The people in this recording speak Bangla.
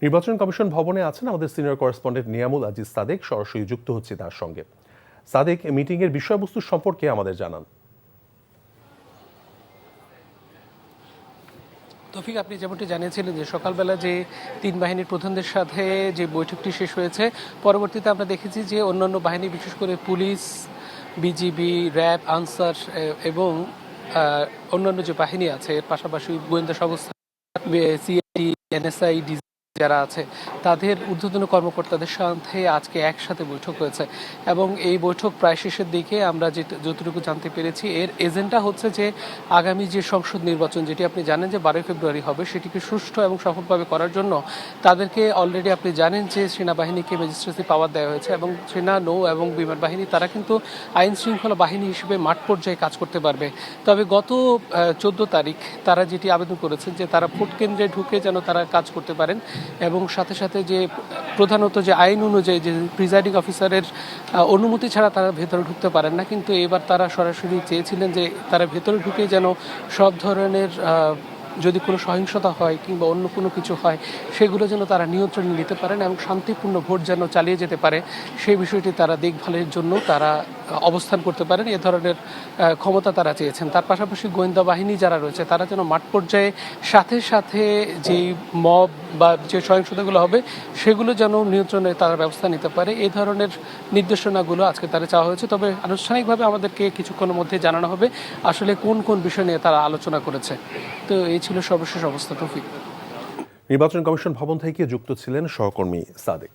নির্বাচন কমিশন ভবনে আছেন আমাদের সিনিয়র করেসপন্ডেন্ট নিয়ামুল আজিজ সাদেক। সরাসরি যুক্ত হচ্ছে তার সঙ্গে। সাদেক, মিটিংয়ের বিষয়বস্তু সম্পর্কে আমাদের জানান। তৌফিক, আপনি যেমনটি জানিয়েছিলেন যে সকালবেলা যে তিন বাহিনীর প্রধানদের সাথে যে বৈঠকটি শেষ হয়েছে, পরবর্তীতে আমরা দেখেছি যে অন্যান্য বাহিনী, বিশেষ করে পুলিশ, বিজিবি, র্যাব, আনসার এবং অন্যান্য যে বাহিনী আছে, এর পাশাপাশি গোয়েন্দা সংস্থা, সিআইডি, এনএসআই, যারা আছে তাদের ঊর্ধ্বতন কর্মকর্তাদের সাথে আজকে একসাথে বৈঠক হয়েছে এবং এই বৈঠক প্রায় শেষের দিকে আমরা যতটুকু জানতে পেরেছি, এর এজেন্ডা হচ্ছে যে আগামী যে সংসদ নির্বাচন, যেটি আপনি জানেন যে 12 ফেব্রুয়ারি হবে, সেটিকে সুষ্ঠু এবং সফলভাবে করার জন্য তাদেরকে অলরেডি আপনি জানেন যে সেনাবাহিনীকে ম্যাজিস্ট্রেসি পাওয়ার দেওয়া হয়েছে এবং সেনা, নৌ এবং বিমান বাহিনী তারা কিন্তু আইন শৃঙ্খলা বাহিনী হিসেবে মাঠ পর্যায়ে কাজ করতে পারবে। তবে গত 14 তারিখ তারা যেটি আবেদন করেছেন যে তারা ভোট কেন্দ্রে ঢুকে যেন তারা কাজ করতে পারেন এবং সাথে সাথে যে প্রধানত যে আইন অনুযায়ী যে প্রিজাইডিং অফিসারের অনুমতি ছাড়া তারা ভেতরে ঢুকতে পারেন না, কিন্তু এবার তারা সরাসরি চেয়েছিলেন যে তারা ভেতরে ঢুকে যেন সব ধরনের যদি কোনো সহিংসতা হয় কিংবা অন্য কোনো কিছু হয় সেগুলো যেন তারা নিয়ন্ত্রণে নিতে পারেন এবং শান্তিপূর্ণ ভোট যেন চালিয়ে যেতে পারে সেই বিষয়টি তারা দেখভালের জন্য তারা অবস্থান করতে পারেন, এ ধরনের ক্ষমতা তারা চেয়েছেন। তার পাশাপাশি গোয়েন্দা বাহিনী যারা রয়েছে তারা যেন মাঠ পর্যায়ে সাথে সাথে যেই মব বা যে সহিংসতাগুলো হবে সেগুলো যেন নিয়ন্ত্রণে তারা ব্যবস্থা নিতে পারে, এই ধরনের নির্দেশনাগুলো আজকে তারা চাওয়া হয়েছে। তবে আনুষ্ঠানিকভাবে আমাদেরকে কিছুক্ষণের মধ্যে জানানো হবে আসলে কোন কোন বিষয় নিয়ে তারা আলোচনা করেছে। তো এই ছিল সর্বশেষ অবস্থা। তৌফিক। নির্বাচন কমিশন ভবন থেকে যুক্ত ছিলেন সহকর্মী সাদেক।